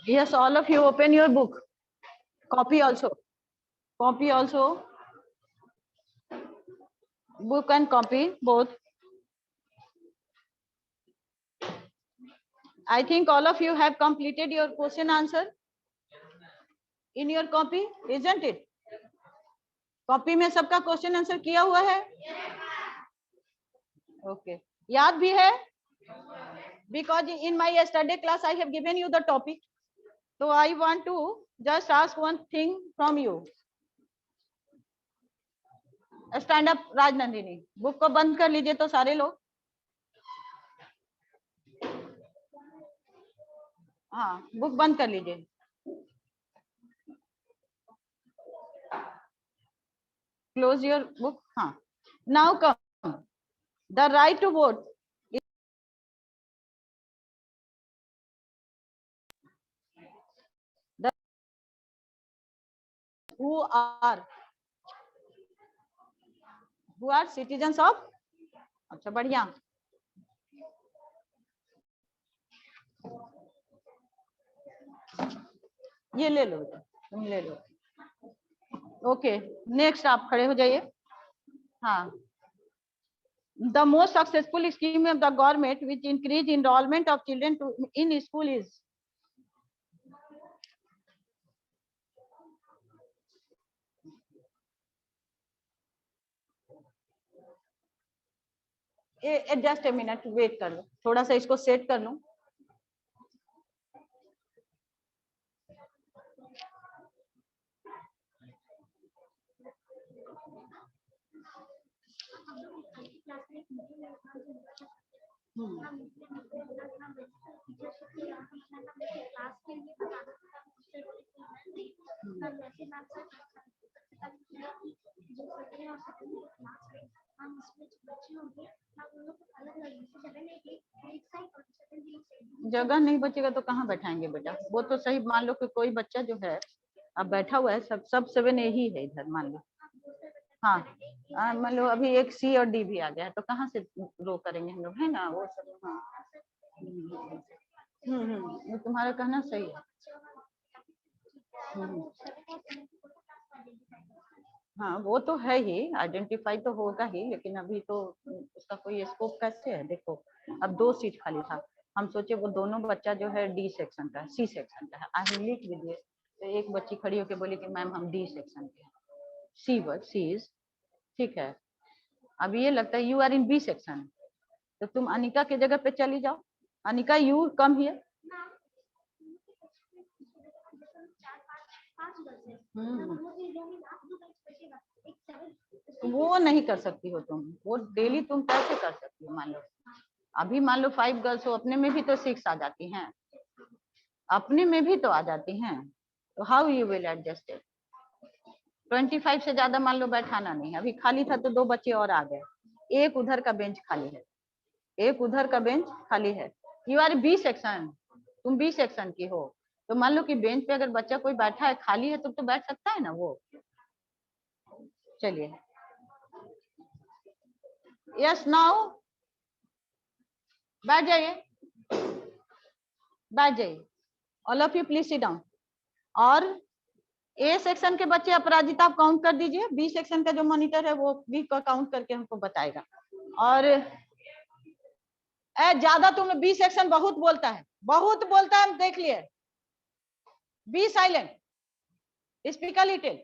Yes, all of you open your book. Copy also. Copy also. Book and copy both. I think all of you have completed your question answer in your copy, isn't it? Copy में सबका question answer किया हुआ है? Okay, याद भी है? Because in my yesterday class I have given you the topic, so I want to just ask one thing from you. Stand up Rajnandini, book को बंद कर लीजिए तो सारे लोग। हाँ, बुक बंद कर लीजिए। Close your book. हाँ, now come the right to vote. Who are citizens of? अच्छा, बढ़िया। ये ले लो, तुम ले लो। ओके, नेक्स्ट आप खड़े हो जाइए। हाँ, the most successful scheme of the government which increase enrollment of children in school is? Just a minute wait कर लो, थोड़ा सा इसको सेट कर लूं। जगह नहीं बचेगा तो कहाँ बैठाएंगे बेटा? वो तो सही, मान लो कि कोई बच्चा जो है अब बैठा हुआ है, सब 7 ही है इधर, मान लो। हाँ, मान लो अभी एक सी और डी भी आ गया है, तो कहाँ से रो करेंगे हम लोग, है ना? वो सब। हाँ, ये तुम्हारा कहना सही है। हाँ, वो तो है ही, आइडेंटिफाई तो होगा ही, लेकिन अभी तो उसका कोई स्कोप कैसे है? देखो, अब 2 सीट खाली था, हम सोचे वो दोनों बच्चा जो है डी सेक्शन का है, सी सेक्शन का है, आई लिख दीजिए। तो एक बच्ची खड़ी होकर बोली कि मैम हम डी सेक्शन के हैं, सी इज ठीक है। अब ये लगता है you are in B section, तो तुम अनिका की जगह पे चली जाओ। Anika, you come here. वो नहीं कर सकती हो तुम, वो डेली तुम कैसे कर सकती हो? मान लो अभी मान लो 5 गर्ल्स हो, अपने में भी तो 6 आ जाती हैं, अपने में भी तो आ जाती हैं, तो how you will adjust it? 25 से ज्यादा मान लो बैठाना नहीं है। अभी खाली था तो 2 बच्चे और आ गए, एक उधर का बेंच खाली है, एक उधर का बेंच खाली है। यू आर बी सेक्शन, तुम बी सेक्शन की हो, तो मान लो कि बेंच पे अगर बच्चा कोई बैठा है, खाली है, तो बैठ सकता है ना वो। चलिए, यस, नाउ बैठ जाइए, बैठ जाइए, all of you please sit down. और ए सेक्शन के बच्चे अपराजिता आप काउंट कर दीजिए, बी सेक्शन का जो मॉनिटर है वो भी काउंट करके हमको बताएगा। और ज्यादा तुम बी सेक्शन बहुत बोलता है, बहुत बोलता है, हम देख लिए। Be silent, speak a little.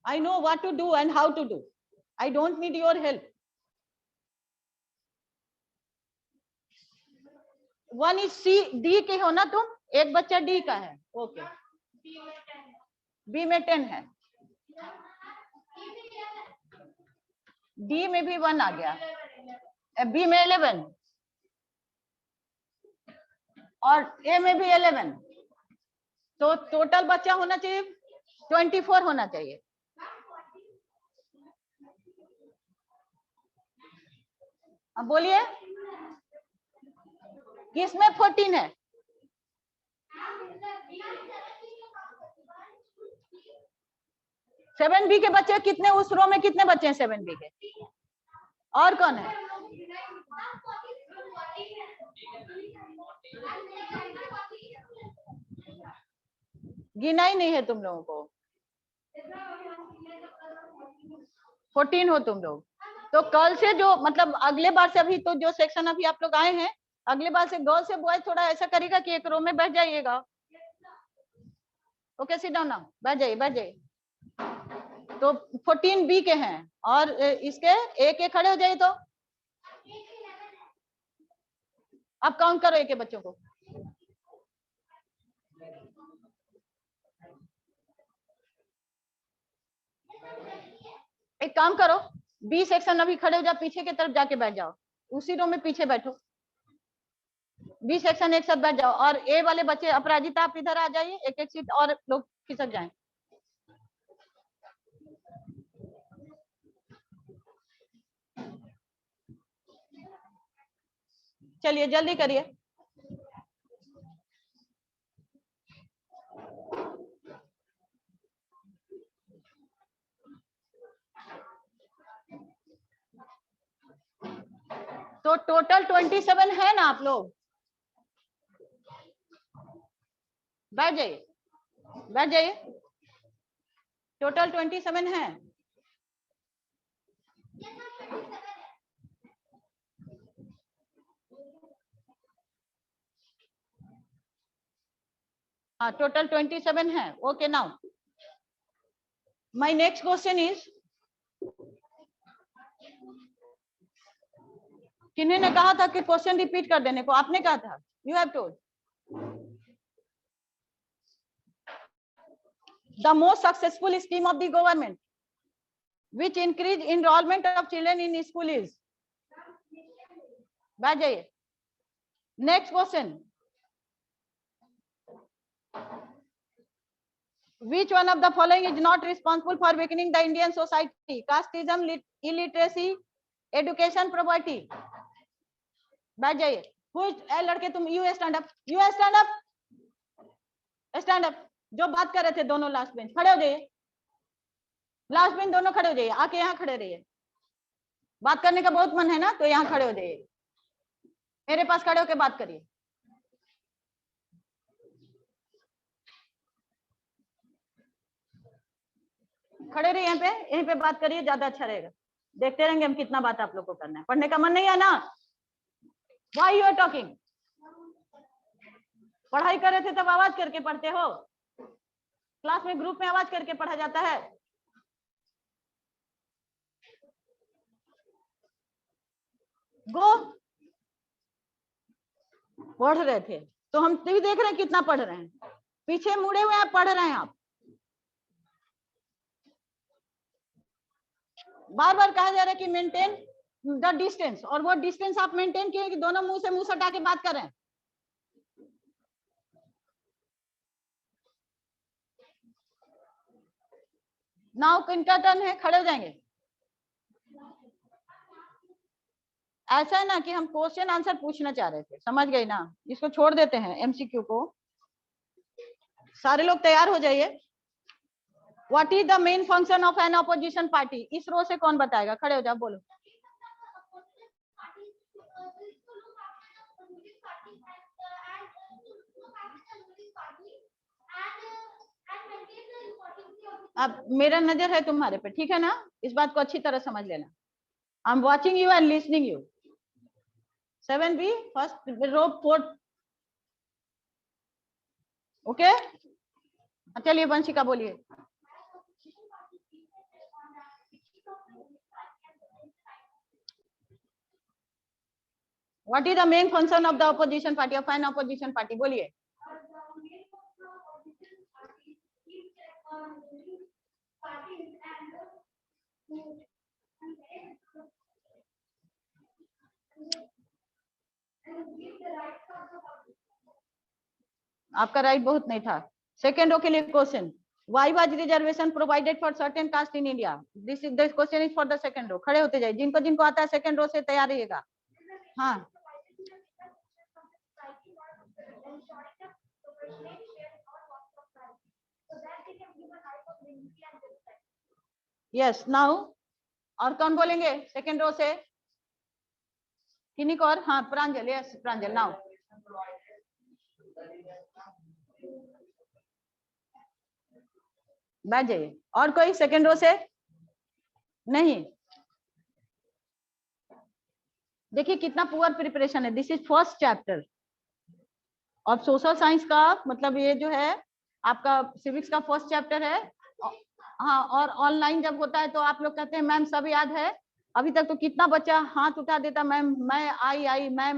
I know what to do and how to do. I don't need your help. 1 is C, D के हो ना तुम? एक बच्चा डी का है, ओके। बी में 10 है, डी में भी 1 आ गया, बी में 11 और ए में भी 11, तो टोटल बच्चा होना चाहिए 24 होना चाहिए। अब बोलिए, किसमें 14 है? 7B के बच्चे कितने, उस रो में कितने बच्चे हैं 7B के? और कौन है? गिना ही नहीं है तुम लोगों को। 14 हो तुम लोग। तो कल से जो मतलब अगले बार से, अभी तो जो सेक्शन अभी आप लोग आए हैं, अगले बार से गर्ल से बॉय थोड़ा ऐसा करेगा कि एक रो में बैठ जाइएगा। ओके, सिट डाउन नाउ, बैठ जाइए बैठ जाइए। तो 14B के हैं और इसके एक एक खड़े हो जाइए। तो अब काउंट करो एक एक बच्चों को। एक काम करो, बी सेक्शन अभी खड़े हो जाओ, पीछे की तरफ जाके बैठ जाओ, उसी रो में पीछे बैठो। बी सेक्शन एक साथ बैठ जाओ। और ए वाले बच्चे, अपराजिता आप इधर आ जाइए, एक एक सीट और लोग खिसक जाएं। चलिए जल्दी करिए। तो टोटल 27 है ना आप लोग? बैठ जाइए बैठ जाइए। टोटल 27 है। हाँ, टोटल 27 है। Okay, now my next question is, किन्हीं ने कहा था कि क्वेश्चन रिपीट कर देने को? आपने कहा था, you have told. The most successful scheme of the government which increase enrollment of children in school is? बैठ जाइए। Next question, which one of the following is not responsible for weakening the Indian society? Casteism, illiteracy, education, poverty. बैठ जाइए। लड़के तुम, you stand up, you stand up, stand up. जो बात कर रहे थे दोनों लास्ट बेंच, खड़े हो जाइए। लास्ट बेंच दोनों खड़े हो जाइए, आके यहाँ खड़े रहिए। बात करने का बहुत मन है ना, तो यहाँ खड़े हो जाइए, मेरे पास खड़े होकर बात करिए। खड़े रहिए यहाँ पे, यहीं पे बात करिए, ज्यादा अच्छा रहेगा। देखते रहेंगे हम कितना बात आप लोग को करना है। पढ़ने का मन नहीं है ना? Why you are talking? पढ़ाई कर रहे थे तब आवाज करके पढ़ते हो? क्लास में ग्रुप में आवाज करके पढ़ा जाता है? गो। पढ़ रहे थे तो हम भी देख रहे हैं कितना पढ़ रहे हैं। पीछे मुड़े हुए हैं, पढ़ रहे हैं आप। बार बार कहा जा रहा है कि मेंटेन द डिस्टेंस, और वो डिस्टेंस आप मेंटेन किए कि दोनों मुंह से मुंह सटा के बात कर रहे हैं। नाउ किनका टर्न है? खड़े हो जाएंगे। ऐसा है ना कि हम क्वेश्चन आंसर पूछना चाह रहे थे, समझ गए ना? इसको छोड़ देते हैं एमसीक्यू को। सारे लोग तैयार हो जाइए। What is the main function of an opposition party? इस रो से कौन बताएगा? खड़े हो जाओ, बोलो। अब मेरा नजर है तुम्हारे पे, ठीक है ना? इस बात को अच्छी तरह समझ लेना। I am watching you and listening you. 7B first row, fourth. Okay, चलिए वंशिका बोलिए। What is the main function of the opposition party, of an opposition party? बोलिए। आपका राइट बहुत नहीं था। सेकेंड रो के लिए question, why was reservation provided for certain caste in India? This is the question is for the second row. खड़े होते जाइए, जिनको जिनको आता है सेकेंड रो से तैयार रहिएगा। हाँ, यस नाउ, और कौन बोलेंगे सेकेंड रो से? किन्हीं को और? हाँ प्रांजल, यस प्रांजल नाउ। बैठ जाइए। और कोई सेकेंड रो से? नहीं, देखिए कितना पुअर प्रिपरेशन है। दिस इज फर्स्ट चैप्टर और सोशल साइंस का मतलब ये जो है आपका सिविक्स का फर्स्ट चैप्टर है। हाँ, और ऑनलाइन जब होता है तो आप लोग कहते हैं मैम सब याद है। अभी तक तो कितना बच्चा हाथ उठा देता, मैम मैं आई मैम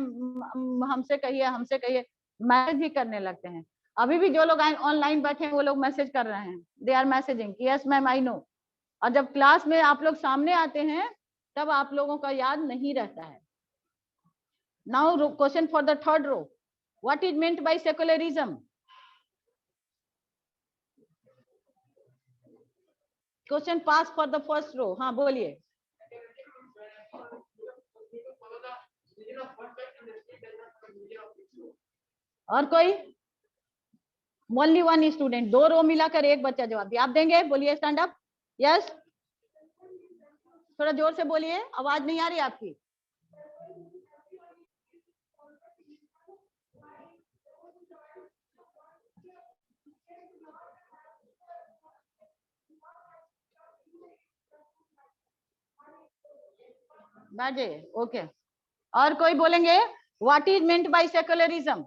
हमसे कहिए हमसे कहिए, मैसेज भी करने लगते हैं। अभी भी जो लोग ऑनलाइन बैठे हैं वो लोग मैसेज कर रहे हैं, they are messaging yes ma'am I know. और जब क्लास में आप लोग सामने आते हैं तब आप लोगों का याद नहीं रहता है। Now question for the third row, what is meant by secularism? Question pass for the first row. हाँ बोलिए। और कोई? ओनली वन स्टूडेंट, 2 रो मिलाकर एक बच्चा जवाब दिया। आप देंगे? बोलिए स्टैंड अप। यस, थोड़ा जोर से बोलिए, आवाज नहीं आ रही आपकी। बाजे ओके। और कोई बोलेंगे what is meant by secularism?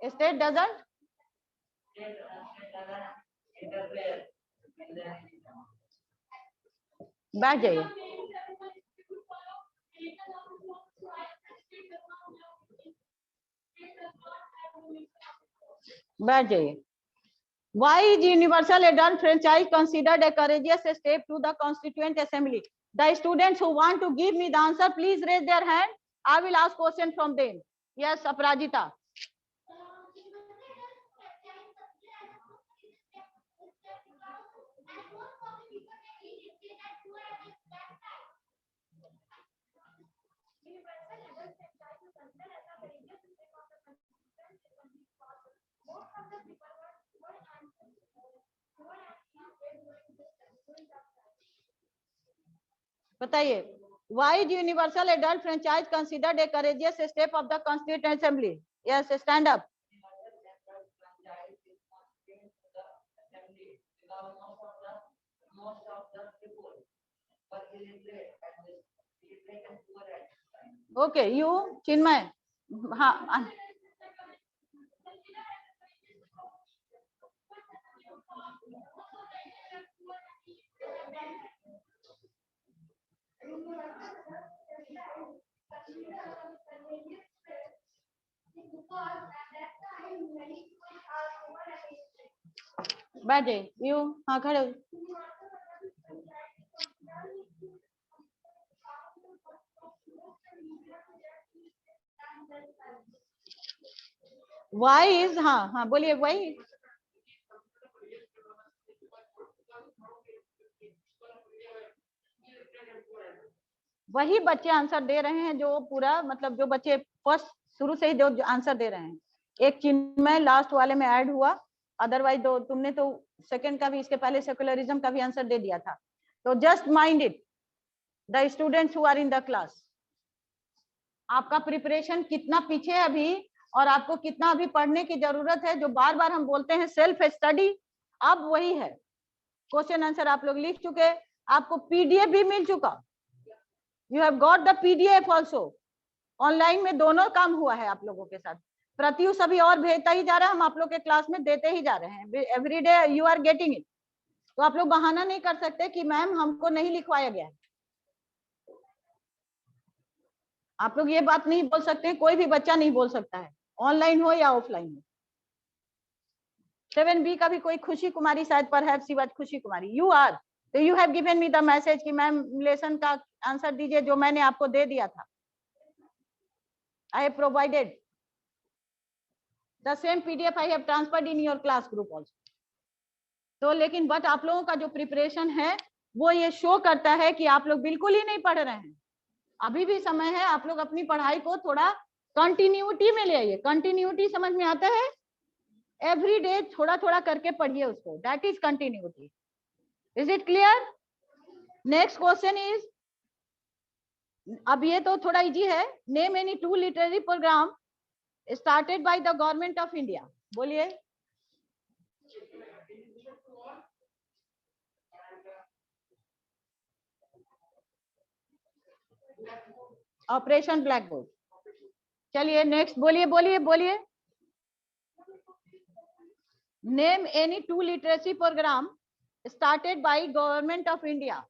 State doesn't? बैठ जाइए। बैठ जाइए। Why is universal adult franchise considered a courageous step to the Constituent Assembly? The students who want to give me the answer, please raise their hand. I will ask question from them. Yes, Aparajita. बताइए, why is universal adult franchise considered a courageous step of the Constituent Assembly? Yes, stand up. Okay, you Chinmay. हाँ बैठे you. हाँ खड़े। Y is, हाँ हाँ बोलिए Y. वही बच्चे आंसर दे रहे हैं जो पूरा मतलब जो बच्चे फर्स्ट शुरू से ही जो आंसर दे रहे हैं। एक चिन्मय लास्ट वाले में ऐड हुआ, अदरवाइज दो तुमने तो सेकंड का भी इसके पहले सेकुलरिज्म का भी आंसर दे दिया था। तो just mind it the students who are in the class, आपका प्रिपरेशन कितना पीछे है अभी और आपको कितना अभी पढ़ने की जरूरत है। जो बार बार हम बोलते हैं सेल्फ स्टडी, अब वही है। क्वेश्चन आंसर आप लोग लिख चुके, आपको पीडीएफ भी मिल चुका। You have got the PDF also. Online में दोनों काम हुआ है आप लोगों के साथ। प्रत्युष अभी और भेजता ही जा रहा है, हम आप लोग के क्लास में देते ही जा रहे हैं। Every day you are getting it. तो आप लोग बहाना नहीं कर सकते कि मैम हमको नहीं लिखवाया गया है। आप लोग ये बात नहीं बोल सकते, कोई भी बच्चा नहीं बोल सकता है, ऑनलाइन हो या ऑफलाइन हो। 7B का भी कोई खुशी कुमारी शायद पर है, शिवाज खुशी कुमारी यू आर। तो you have given me the message कि मैम लेसन का आंसर दीजिए जो मैंने आपको दे दिया था। I have provided the same PDF I have transferred in your class group also. तो लेकिन बट आप लोगों का जो प्रिपरेशन है वो ये शो करता है कि आप लोग बिल्कुल ही नहीं पढ़ रहे हैं। अभी भी समय है, आप लोग अपनी पढ़ाई को थोड़ा कंटिन्यूटी में ले आइए। कंटिन्यूटी समझ में आता है? एवरी डे थोड़ा थोड़ा करके पढ़िए उसको, that is continuity. Is it clear? Next question is, अब ये तो थोड़ा इजी है। Name any 2 literary programme started by the government of India. बोलिए। Operation blackboard. चलिए नेक्स्ट बोलिए बोलिए बोलिए। Name any 2 literacy programme started by government of India.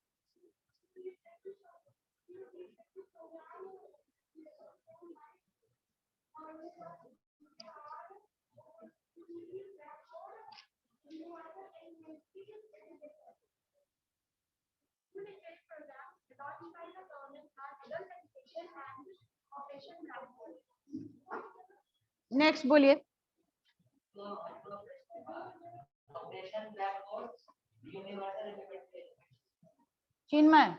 Next बोलिए। चिन्मय।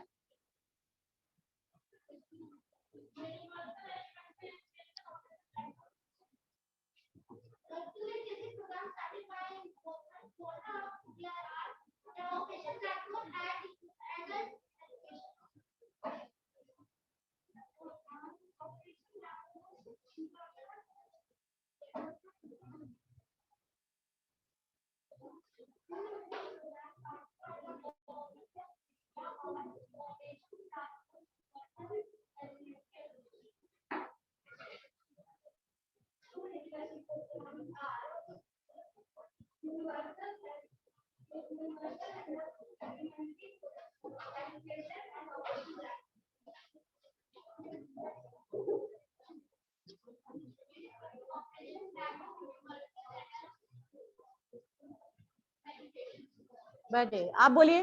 बैठे, आप बोलिए।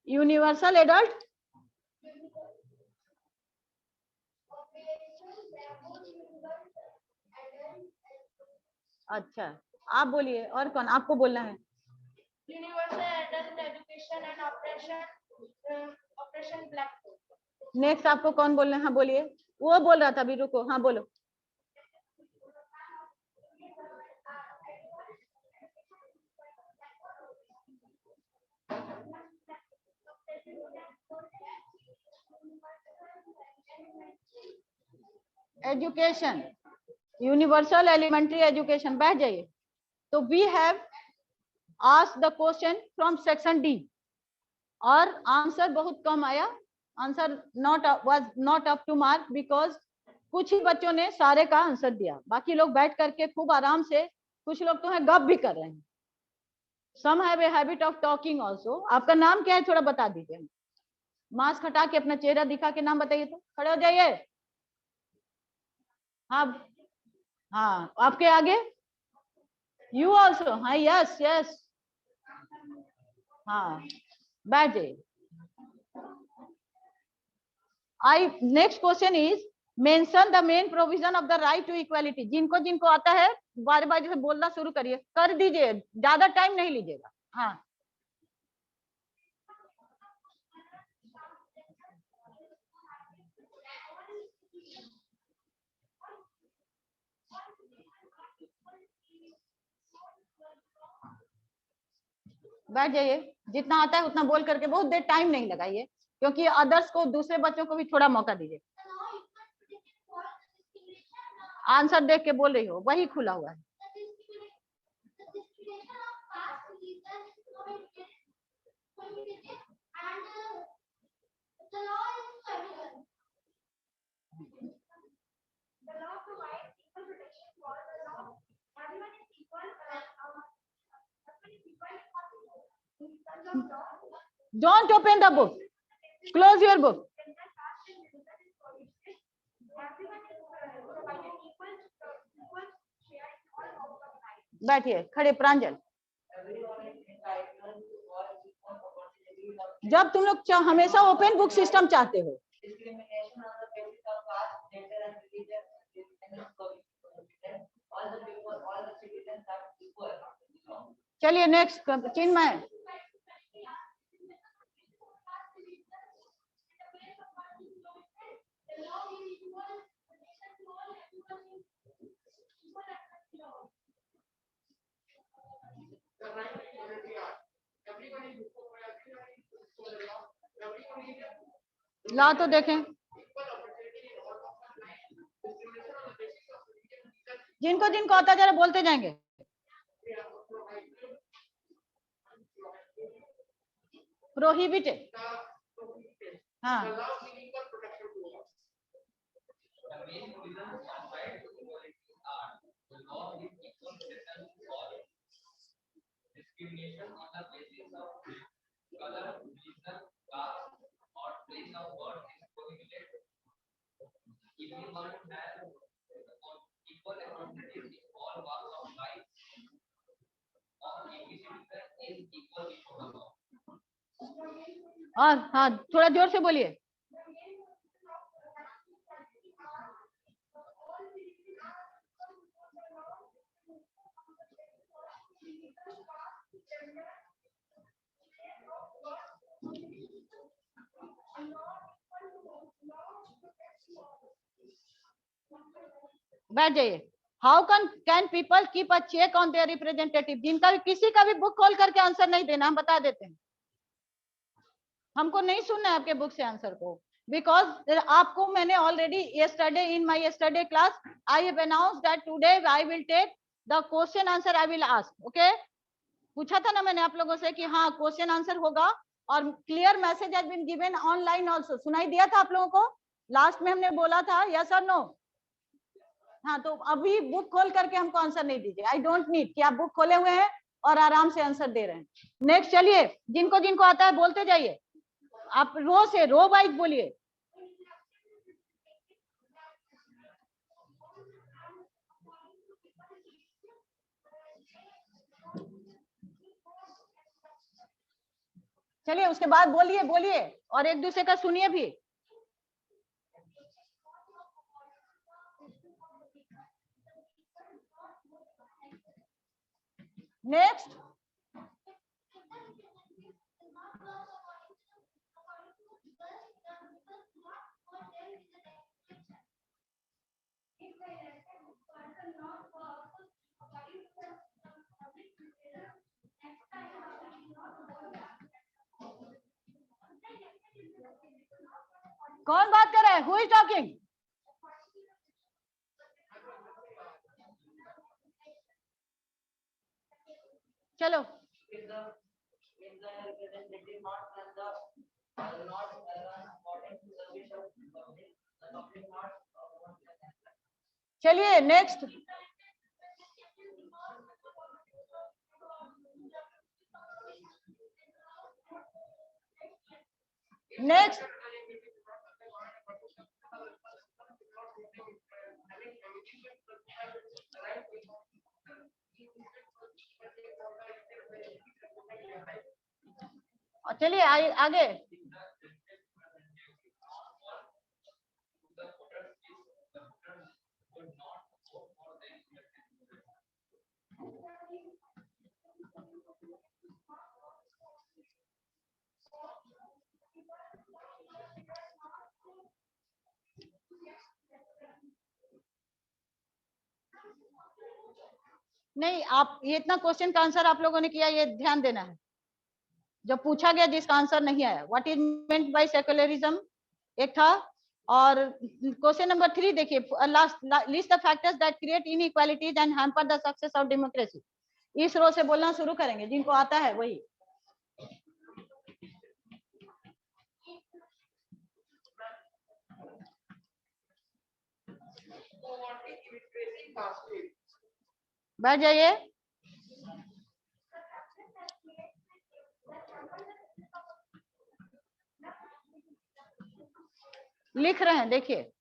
यूनिवर्सल एडल्ट, अच्छा आप बोलिए। और कौन आपको बोलना है? Universal adult education and operation black board. Next आपको कौन बोलना है? हाँ बोलिए। वो बोल रहा था अभी, रुको। हाँ बोलो। Education, universal elementary education. बैठ जाइए। तो we have asked the question from section D और आंसर बहुत कम आया। Answer was not up to mark because कुछ ही बच्चों ने सारे का आंसर दिया, बाकी लोग बैठ करके खूब आराम से, कुछ लोग तो है गप भी कर रहे हैं। Some have a habit of talking also. आपका नाम क्या है थोड़ा बता दीजिए। मास्क हटा के अपना चेहरा दिखा के नाम बताइए। तो खड़े हो जाइए। हाँ हाँ, आपके आगे यू आल्सो। हाँ यस यस, हाँ बैठ जाइए। I next question is mention the main provision of the right to equality. जिनको जिनको आता है बारी बारी से बोलना शुरू करिए, कर दीजिए, ज्यादा टाइम नहीं लीजिएगा। हाँ बैठ जाइए। जितना आता है उतना बोल करके बहुत देर टाइम नहीं लगाइए, क्योंकि अदर्स को, दूसरे बच्चों को भी थोड़ा मौका दीजिए। आंसर देख के बोल रही हो, वही खुला हुआ है। Don't open the book. Close your book. बैठिए खड़े। प्रांजल, जब तुम लोग हमेशा ओपन बुक सिस्टम चाहते हो, चलिए नेक्स्ट चिन्मय। ला तो देखें, जिनको जिनको आता जरा बोलते जाएंगे। प्रोहिबिटेड, हाँ और हाँ थोड़ा जोर से बोलिए। बैठ जाइए। How can people keep a check on their representative. जिनका भी किसी का भी बुक खोल करके आंसर नहीं देना, हम बता देते हैं, हमको नहीं सुनना है आपके बुक से आंसर को, बिकॉज आपको मैंने already yesterday in my yesterday class I have announced that today I will take the question answer I will ask. Okay, पूछा था ना मैंने आप लोगों से कि हाँ क्वेश्चन आंसर होगा, और clear message has been given online also. सुनाई दिया था आप लोगों को? लास्ट में हमने बोला था यस और नो। हाँ तो अभी बुक खोल करके हमको आंसर नहीं दीजिए। आई डोंट नीड कि आप बुक खोले हुए हैं और आराम से आंसर दे रहे हैं। नेक्स्ट चलिए, जिनको जिनको आता है बोलते जाइए, आप रो से रो वाइज बोलिए। चलिए उसके बाद बोलिए बोलिए और एक दूसरे का सुनिए भी। नेक्स्ट कौन बात कर रहा है? Who is talking? चलो चलिए नेक्स्ट। नेक्स्ट चलिए आगे। नहीं, आप ये इतना क्वेश्चन का आंसर आप लोगों ने किया, ये ध्यान देना है। जो पूछा गया जिसका आंसर नहीं आया, what is meant bye secularism एक था। और क्वेश्चन नंबर 3 देखिए, last list the factors that create inequalities and hamper the success of democracy. इस रो से बोलना शुरू करेंगे, जिनको आता है वही। बैठ जाइए। लिख रहे हैं देखिए।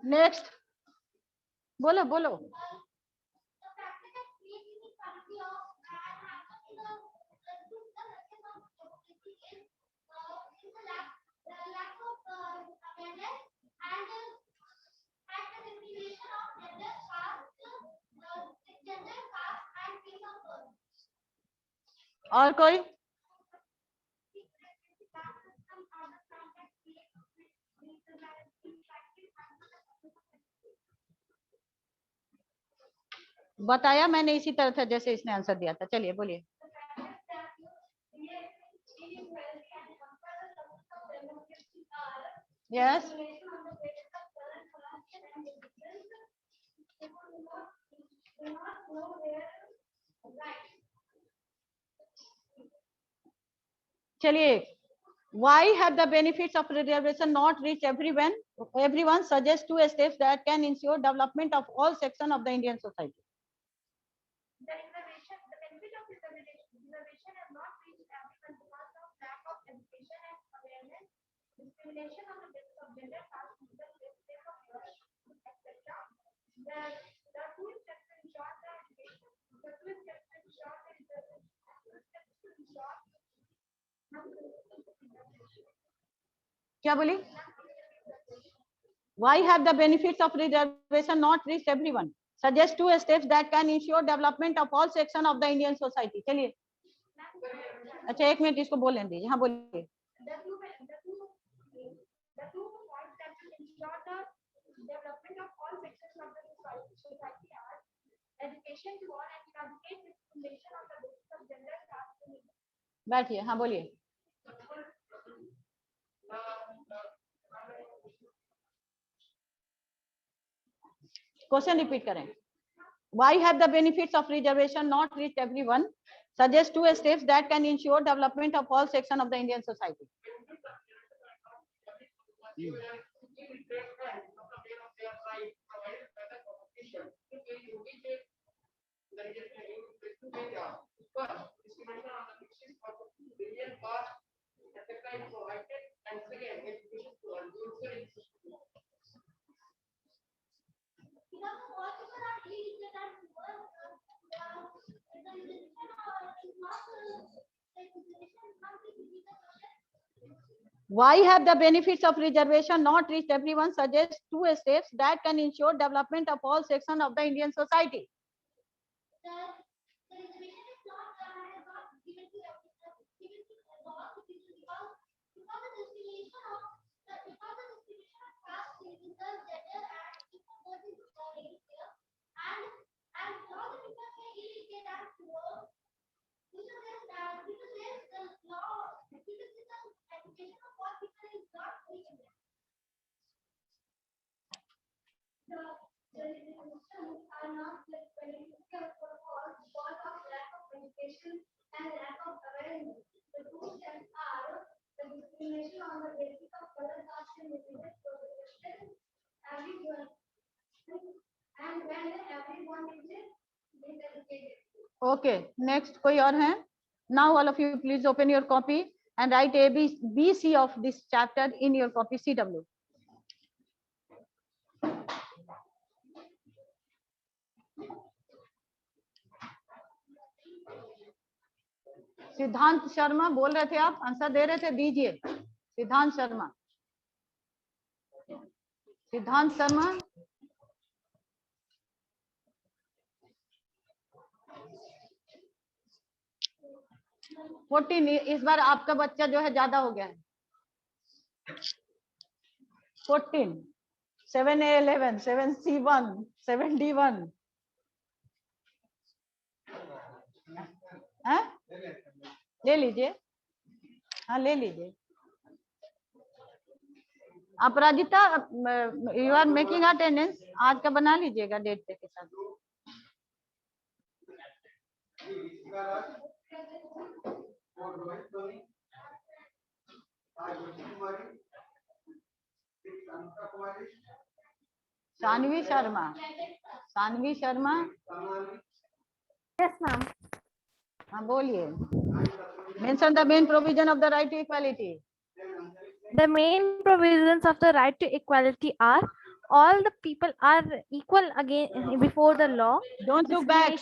नेक्स्ट बोलो बोलो। और कोई? बताया मैंने इसी तरह था जैसे इसने आंसर दिया था। चलिए बोलिए। यस चलिए। Why have the benefits of reservation not reached everyone? Everyone suggests 2 steps that can ensure development of all sections of the Indian society. The benefit of reservation has not reached everyone because of lack of education and awareness, discrimination on the basis of gender, caste, legal, race, of birth, etc. The two steps to ensure the education, the two steps to ensure the reservation, the two steps to ensure. क्या बोली? Why have the benefits of reservation not reached everyone? Suggest 2 steps that can ensure development of all sections of the Indian society. चलिए। अच्छा 1 minute इसको बोलने दीजिए। हाँ बोलिए। The two points that will ensure the development of all sections of the society are education to all and eradicate discrimination on the basis of gender, caste, and religion. बैठिए। हाँ बोलिए। क्वेश्चन रिपीट करें। Why have the benefits of reservation not reached everyone? Suggest 2 steps that can ensure development of all sections of the Indian society. Why have the benefits of reservation not reached everyone? Suggest 2 steps that can ensure development of all sections of the Indian society. The reservation is not given to everyone, given to all the people because of the discrimination of caste, religion, gender, and people versus race here, and all the people may illiterate and poor. Because the law, because the education of all people is not free in them. The systems are not beneficial for all because of lack of education and lack of awareness. The two steps are the discrimination on the basis of color, caste, and religion for the question everyone, and when everyone is educated. Okay, next कोई और है? Now all of you please open your copy and write A, B, C of this chapter in your copy CW. सिद्धांत शर्मा बोल रहे थे, आप answer दे रहे थे, दीजिए। सिद्धांत शर्मा, सिद्धांत शर्मा। फोर्टीन, इस बार आपका बच्चा जो है ज्यादा हो गया है। 14, 7A11, 7C1, 7D1, ले लीजिए, हाँ ले लीजिए। अपराजिता, यू आर मेकिंग अटेंडेंस, आज का बना लीजिएगा डेट के साथ। Saanvi Sharma, Saanvi Sharma, Yes, ma'am. हाँ बोलिए। Mention the main provision of the right to equality. The main provisions of the right to equality are all the people are equal again before the law. Don't look back.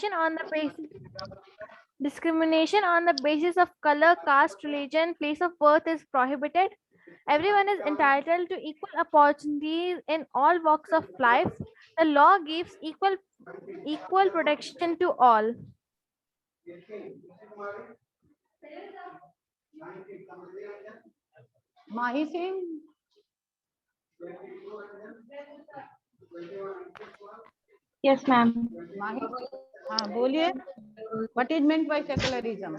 Discrimination on the basis of color, caste, religion, place of birth is prohibited. Everyone is entitled to equal opportunities in all walks of life. The law gives equal protection to all. Mahi Singh, Yes, ma'am. माही, हाँ बोलिए। What is meant by secularism?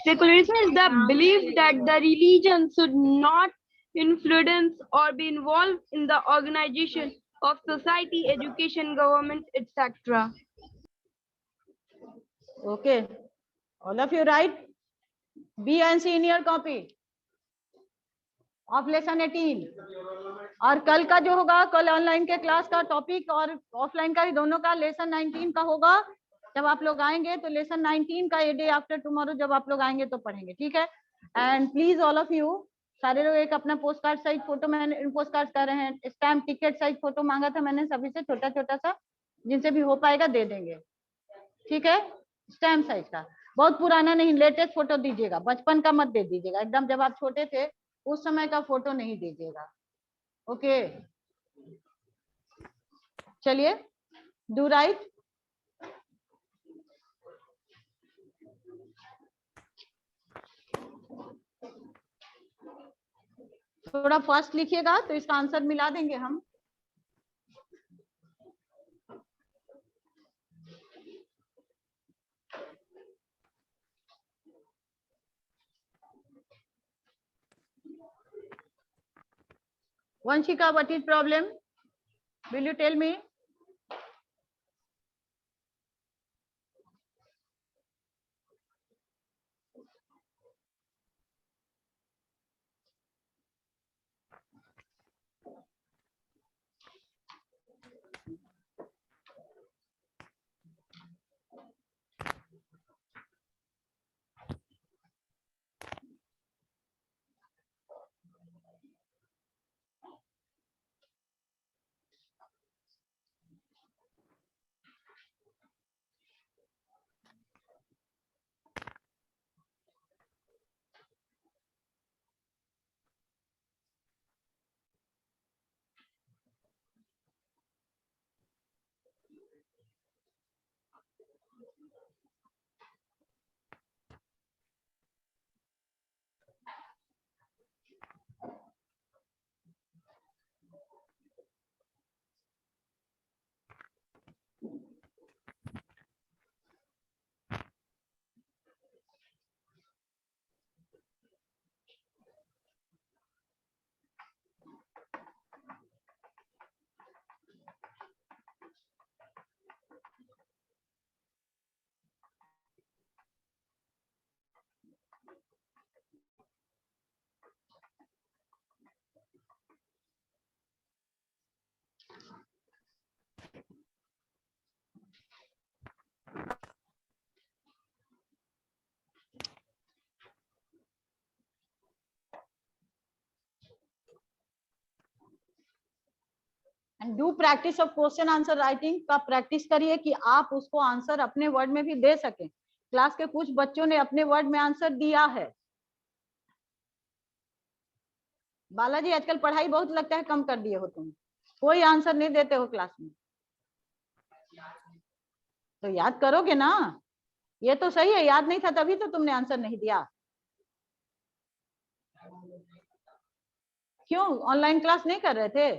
Secularism is the belief that the religion should not influence or be involved in the organization of society, education, government, etc. Okay, all of you write B and C in your copy of lesson 18। और कल का जो होगा, कल online के class का topic और offline का ही दोनों का लेसन 19 का होगा। जब आप लोग आएंगे तो लेसन 19 का ये डे आफ्टर टुमारो जब आप लोग आएंगे तो पढ़ेंगे, ठीक है। And please all of you, सारे लोग एक अपना पोस्ट कार्ड साइज फोटो, मैंने पोस्ट कार्ड कर रहे हैं, स्टैम्प टिकट साइज फोटो मांगा था मैंने सभी से, छोटा छोटा सा, जिनसे भी हो पाएगा दे देंगे, ठीक है। स्टैम्प साइज का, बहुत पुराना नहीं, लेटेस्ट फोटो दीजिएगा, बचपन का मत दे दीजिएगा, एकदम जब आप छोटे थे उस समय का फोटो नहीं दीजिएगा, ओके। चलिए, डू राइट। थोड़ा फास्ट लिखिएगा तो इसका आंसर मिला देंगे हम। Vanshika, what is problem? Will you tell me? And do practice of question answer writing का प्रैक्टिस करिए कि आप उसको आंसर अपने वर्ड में भी दे सकें। क्लास के कुछ बच्चों ने अपने वर्ड में आंसर दिया है। बालाजी, आजकल पढ़ाई बहुत लगता है कम कर दिए हो तुम, कोई आंसर नहीं देते हो क्लास में, तो याद करोगे ना। ये तो सही है, याद नहीं था तभी तो तुमने आंसर नहीं दिया। क्यों ऑनलाइन क्लास नहीं कर रहे थे?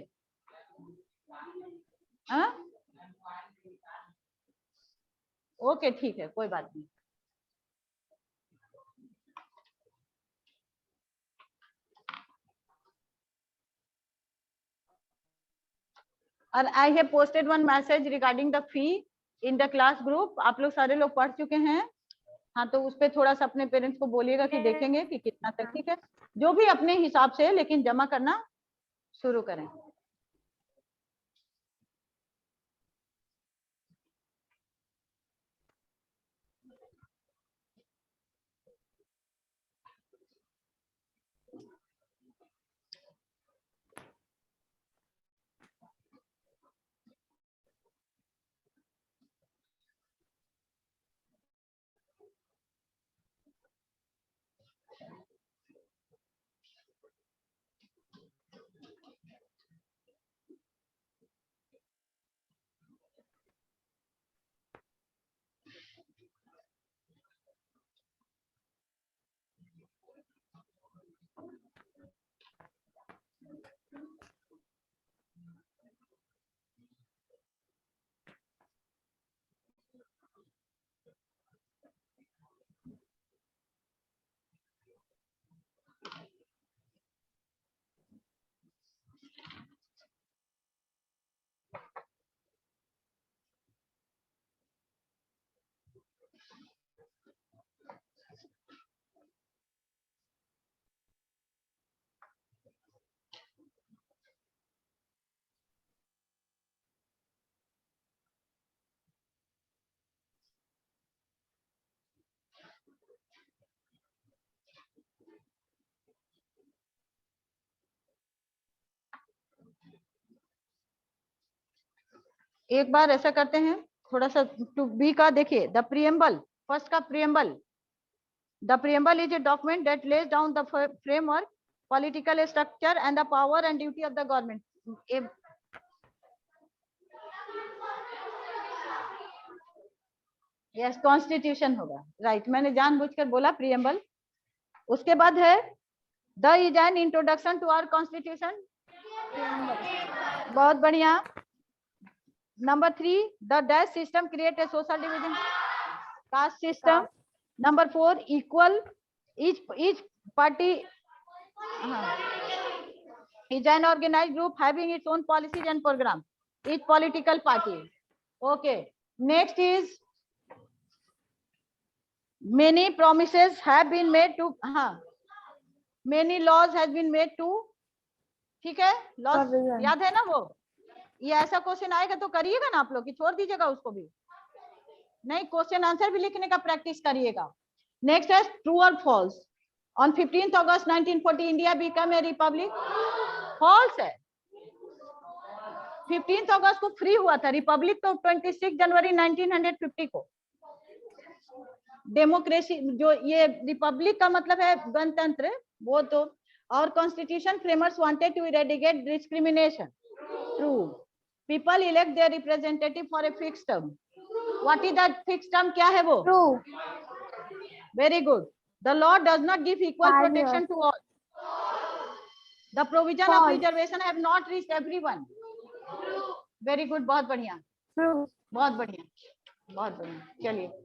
ओके ठीक है, कोई बात नहीं। और I have posted one message regarding the fee in the class group. आप लोग सारे लोग पढ़ चुके हैं। हाँ, तो उस पर थोड़ा सा अपने पेरेंट्स को बोलिएगा कि देखेंगे कि कितना तक ठीक है, जो भी अपने हिसाब से, लेकिन जमा करना शुरू करें। एक बार ऐसा करते हैं, थोड़ा सा टू बी का देखिए, द प्रियम्बल, फर्स्ट का preamble. The preamble is a document that lays down the framework, political structure and the power and duty of the government. Yes, constitution होगा, राइट। मैंने जानबूझकर बोला प्रियम्बल। उसके बाद है the is an introduction to our constitution. बहुत बढ़िया। Number 3, the dash system create a social division, caste system. Number 4, equal, each party is an organized group having its own policies and program, each political party. Okay, next is many promises have been made to, many laws has been made to, ठीक है, laws याद है ना वो। ये ऐसा question आएगा तो करिएगा ना आप लोग, कि छोड़ दीजिएगा उसको भी? नहीं, क्वेश्चन आंसर भी लिखने का प्रैक्टिस करिएगा। नेक्स्ट है ट्रू और false. On 15 August 1940 India become a republic. False है। 15 अगस्त को फ्री हुआ था, रिपब्लिक तो 26 जनवरी 1950 को। डेमोक्रेसी, जो ये रिपब्लिक का मतलब है गणतंत्र, वो तो। और constitution framers wanted to eradicate discrimination. True. People elect their representative for a fixed term. What is that fixed term? क्या है वो? True. Very good. The law does not give equal protection to all. The provision of reservation have not reached everyone. Very good. बहुत बढ़िया। True. बहुत बढ़िया, बहुत बढ़िया। चलिए।